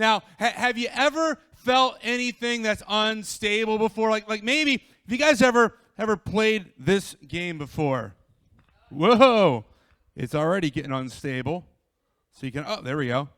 Now, have you ever felt anything that's unstable before? Like maybe, have you guys ever played this game before? Whoa, it's already getting unstable. So you can, oh, there we go.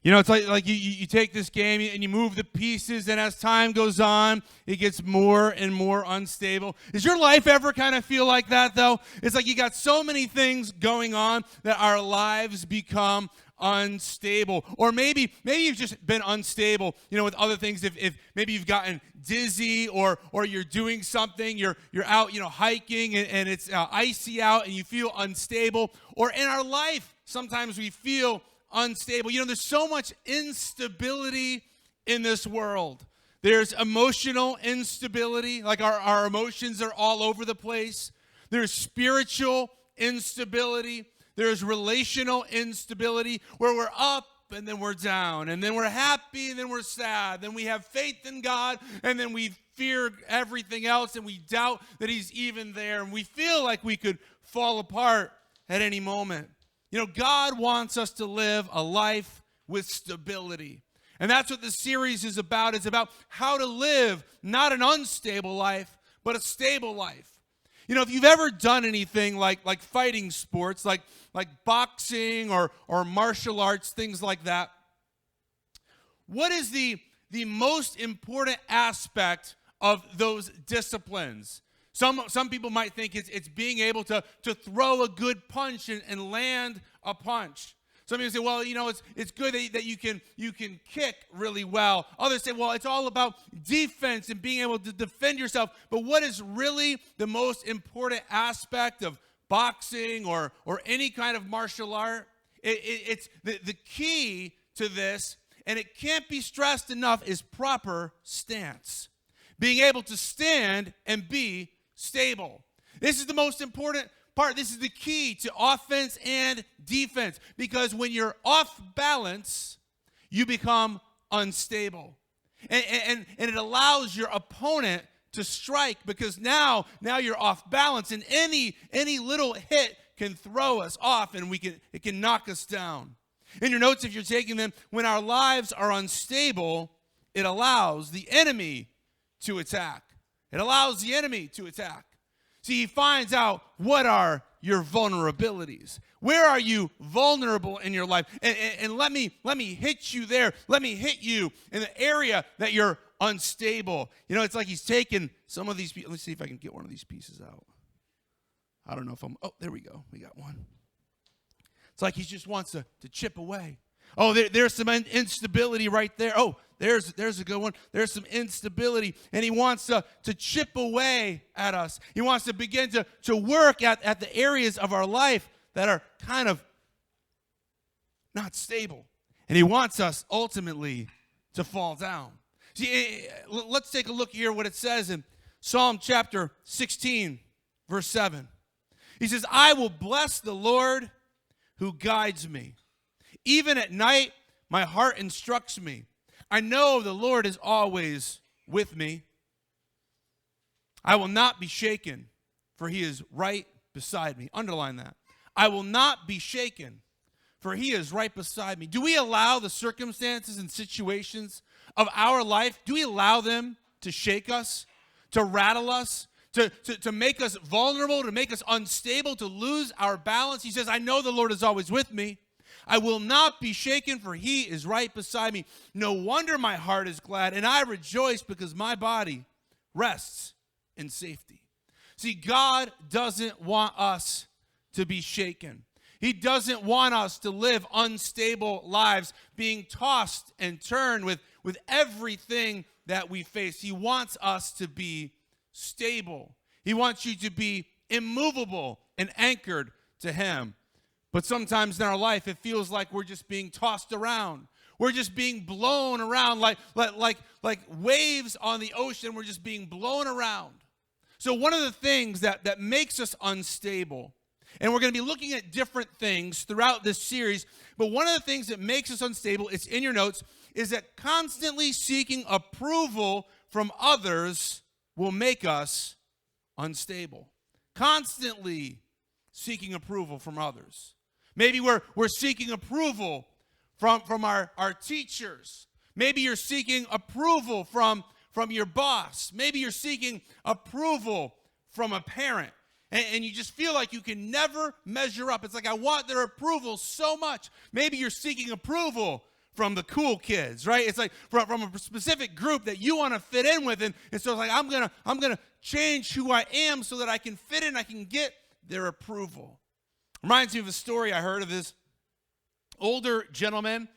You know, it's like you take this game and you move the pieces, and as time goes on, it gets more and more unstable. Does your life ever kind of feel like that, though? It's like you got so many things going on that our lives become unstable. Or maybe you've just been unstable, you know, with other things. If maybe you've gotten dizzy, or you're doing something, you're out, you know, hiking, and it's icy out, and you feel unstable. Or in our life, sometimes we feel unstable. You know, there's so much instability in this world. There's emotional instability, like our emotions are all over the place. There's spiritual instability. There's relational instability, where we're up and then we're down, and then we're happy and then we're sad. Then we have faith in God, and then we fear everything else, and we doubt that He's even there, and we feel like we could fall apart at any moment. You know, God wants us to live a life with stability. And that's what this series is about. It's about how to live not an unstable life, but a stable life. You know, if you've ever done anything like fighting sports, like boxing or martial arts, things like that, what is the most important aspect of those disciplines? Some people might think it's being able to throw a good punch and land a punch. Some people say, well, you know, it's good that you can kick really well. Others say, well, it's all about defense and being able to defend yourself. But what is really the most important aspect of boxing or any kind of martial art? It's the key to this, and it can't be stressed enough, is proper stance. Being able to stand and be stable. This is the most important part. This is the key to offense and defense, because when you're off balance, you become unstable. And it allows your opponent to strike, because now you're off balance, and any little hit can throw us off, and it can knock us down. In your notes, if you're taking them, when our lives are unstable, it allows the enemy to attack. It allows the enemy to attack. See, he finds out, what are your vulnerabilities? Where are you vulnerable in your life? And let me hit you there. Let me hit you in the area that you're unstable. You know, it's like he's taken some of these pieces. Let's see if I can get one of these pieces out. I don't know if oh, there we go. We got one. It's like he just wants to chip away. Oh, there's some instability right there. Oh, there's a good one. There's some instability, and he wants to chip away at us. He wants to begin to work at the areas of our life that are kind of not stable. And he wants us ultimately to fall down. See, let's take a look here what it says in Psalm chapter 16, verse 7. He says, I will bless the Lord who guides me. Even at night, my heart instructs me. I know the Lord is always with me. I will not be shaken, for he is right beside me. Underline that. I will not be shaken, for he is right beside me. Do we allow the circumstances and situations of our life, do we allow them to shake us, to rattle us, to make us vulnerable, to make us unstable, to lose our balance? He says, I know the Lord is always with me. I will not be shaken, for he is right beside me. No wonder my heart is glad, and I rejoice because my body rests in safety. See, God doesn't want us to be shaken. He doesn't want us to live unstable lives, being tossed and turned with everything that we face. He wants us to be stable. He wants you to be immovable and anchored to him. But sometimes in our life, it feels like we're just being tossed around. We're just being blown around like waves on the ocean. We're just being blown around. So one of the things that makes us unstable, and we're going to be looking at different things throughout this series, but one of the things that makes us unstable, it's in your notes, is that constantly seeking approval from others will make us unstable. Constantly seeking approval from others. Maybe we're seeking approval from our teachers. Maybe you're seeking approval from your boss. Maybe you're seeking approval from a parent. And you just feel like you can never measure up. It's like, I want their approval so much. Maybe you're seeking approval from the cool kids, right? It's like from a specific group that you want to fit in with. And so it's like, I'm gonna change who I am so that I can fit in, I can get their approval. Reminds me of a story I heard of this older gentleman.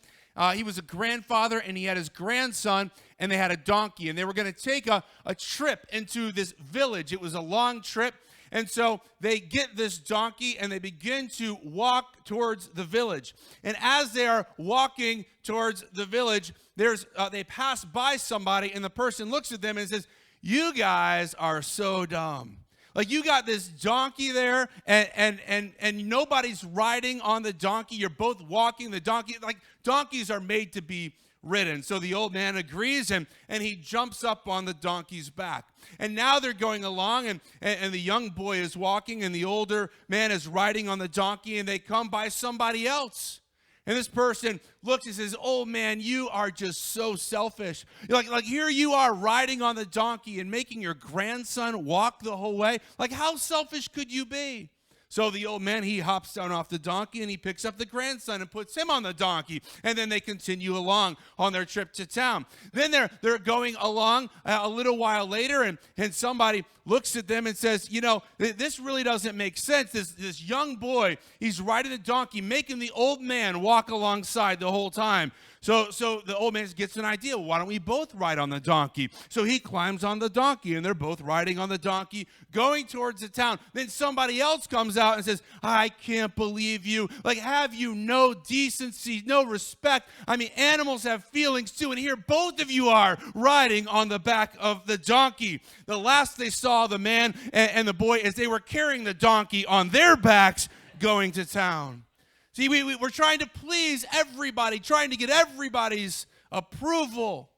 He was a grandfather, and he had his grandson, and they had a donkey. And they were going to take a trip into this village. It was a long trip. And so they get this donkey and they begin to walk towards the village. And as they are walking towards the village, they pass by somebody, and the person looks at them and says, "You guys are so dumb. Like, you got this donkey there, and nobody's riding on the donkey. You're both walking the donkey. Like, donkeys are made to be ridden." So the old man agrees, and he jumps up on the donkey's back. And now they're going along, and the young boy is walking, and the older man is riding on the donkey, and they come by somebody else. And this person looks and says, "Oh man, you are just so selfish. Like here you are riding on the donkey and making your grandson walk the whole way. Like, how selfish could you be?" So the old man, he hops down off the donkey, and he picks up the grandson and puts him on the donkey. And then they continue along on their trip to town. Then they're going along a little while later, and somebody looks at them and says, "You know, this really doesn't make sense. This young boy, he's riding the donkey, making the old man walk alongside the whole time." So the old man gets an idea. Why don't we both ride on the donkey? So he climbs on the donkey, and they're both riding on the donkey, going towards the town. Then somebody else comes out and says, "I can't believe you. Like, have you no decency, no respect? I mean, animals have feelings too, and here both of you are riding on the back of the donkey." The last they saw the man and the boy as they were carrying the donkey on their backs going to town. See, we're trying to please everybody, trying to get everybody's approval.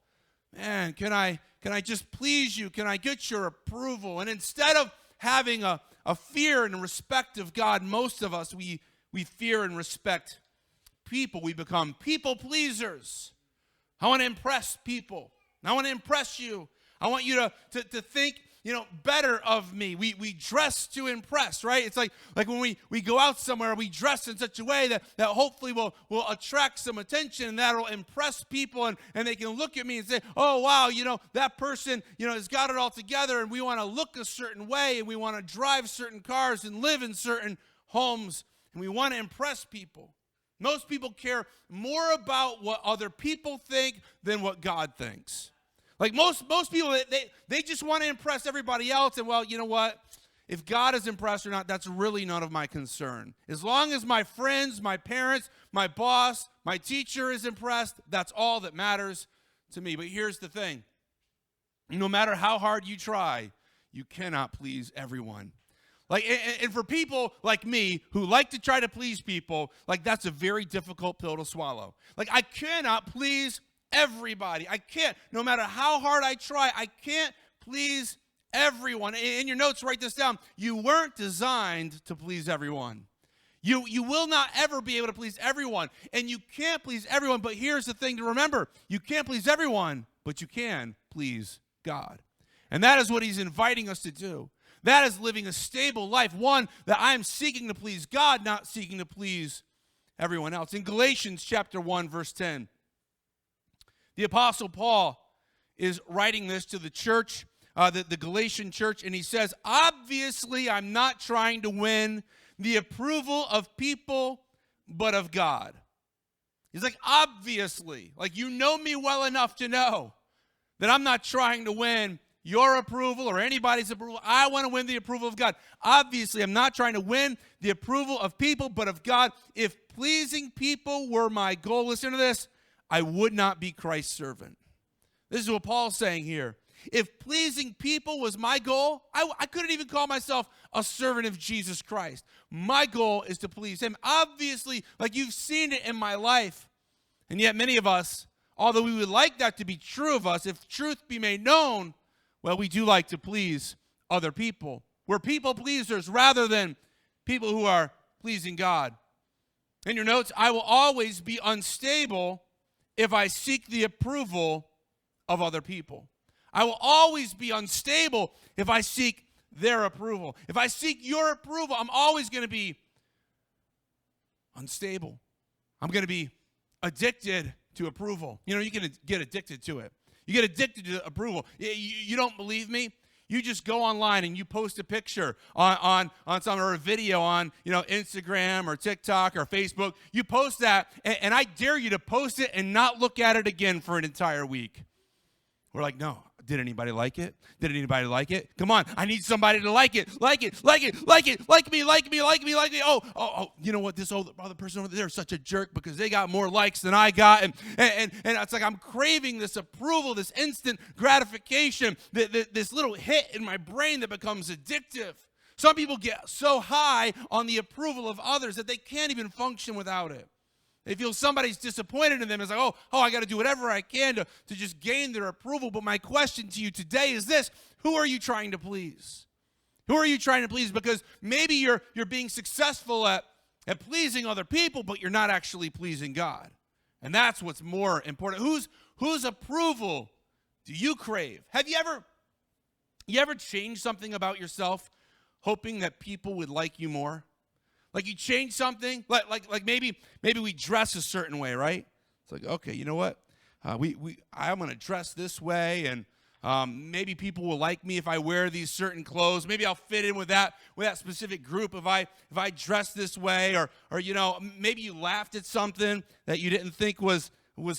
Man, can I just please you? Can I get your approval? And instead of having a fear and respect of God, most of us, we fear and respect people. We become people pleasers. I want to impress people. I want to impress you. I want you to think, better of me. We dress to impress, right? It's like when we go out somewhere, we dress in such a way that hopefully will attract some attention, and that'll impress people, and they can look at me and say, "Oh, wow, that person, has got it all together," and we want to look a certain way, and we want to drive certain cars and live in certain homes, and we want to impress people. Most people care more about what other people think than what God thinks. Like most people, they just want to impress everybody else. And well, you know what? If God is impressed or not, that's really none of my concern. As long as my friends, my parents, my boss, my teacher is impressed, that's all that matters to me. But here's the thing. No matter how hard you try, you cannot please everyone. And for people like me who like to try to please people, that's a very difficult pill to swallow. I cannot please everybody. I can't. No matter how hard I try, I can't please everyone. In your notes, write this down. You weren't designed to please everyone. You will not ever be able to please everyone. And you can't please everyone. But here's the thing to remember. You can't please everyone, but you can please God. And that is what he's inviting us to do. That is living a stable life, one that I am seeking to please God, not seeking to please everyone else. In Galatians chapter 1, verse 10, the Apostle Paul is writing this to the church, the Galatian church, and he says, "Obviously, I'm not trying to win the approval of people, but of God." He's like, obviously, you know me well enough to know that I'm not trying to win your approval or anybody's approval. I want to win the approval of God. Obviously, I'm not trying to win the approval of people, but of God. If pleasing people were my goal, listen to this, I would not be Christ's servant. This is what Paul's saying here. If pleasing people was my goal, I couldn't even call myself a servant of Jesus Christ. My goal is to please him. Obviously, you've seen it in my life. And yet many of us, although we would like that to be true of us, if truth be made known, well, we do like to please other people. We're people pleasers rather than people who are pleasing God. In your notes, I will always be unstable if I seek the approval of other people. I will always be unstable if I seek their approval. If I seek your approval, I'm always going to be unstable. I'm going to be addicted to approval. You know, you can get addicted to it. You get addicted to approval. You don't believe me? You just go online and you post a picture on some or a video on, Instagram or TikTok or Facebook. You post that, and I dare you to post it and not look at it again for an entire week. We're like, no. Did anybody like it? Did anybody like it? Come on, I need somebody to like it. Like me. Oh, you know what? This other person over there is such a jerk because they got more likes than I got. And it's like I'm craving this approval, this instant gratification, this little hit in my brain that becomes addictive. Some people get so high on the approval of others that they can't even function without it. They feel somebody's disappointed in them. It's like, oh, I got to do whatever I can to just gain their approval. But my question to you today is this: who are you trying to please? Who are you trying to please? Because maybe you're being successful at pleasing other people, but you're not actually pleasing God. And that's what's more important. Whose approval do you crave? Have you ever changed something about yourself hoping that people would like you more? Like you change something, like maybe we dress a certain way, right? It's like, okay, you know what? I'm going to dress this way, and maybe people will like me if I wear these certain clothes. Maybe I'll fit in with that specific group if I dress this way, or maybe you laughed at something that you didn't think was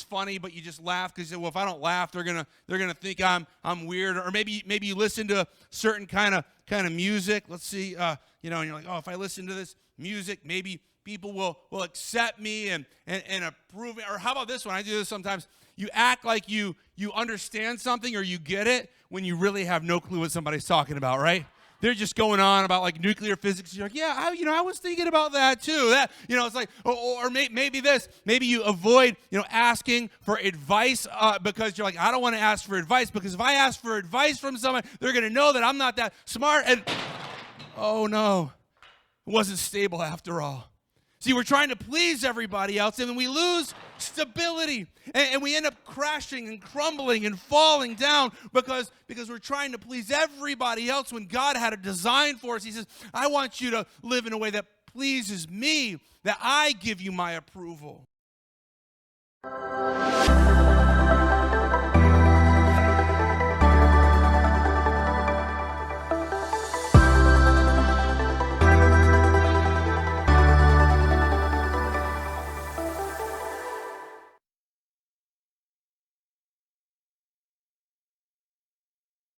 funny, but you just laughed because you said, well, if I don't laugh, they're gonna think I'm weird. Or maybe you listen to a certain kind of music. Let's see, and you're like, oh, if I listen to this music, maybe people will accept me and approve me. Or how about this one? I do this sometimes. You act like you understand something or you get it when you really have no clue what somebody's talking about, right? They're just going on about like nuclear physics. You're like, yeah, I was thinking about that too. That, it's like, or maybe this. Maybe you avoid, asking for advice because you're like, I don't want to ask for advice because if I ask for advice from someone, they're going to know that I'm not that smart. And oh no, it wasn't stable after all. See, we're trying to please everybody else, and then we lose stability, and we end up crashing and crumbling and falling down because we're trying to please everybody else when God had a design for us. He says, I want you to live in a way that pleases me, that I give you my approval.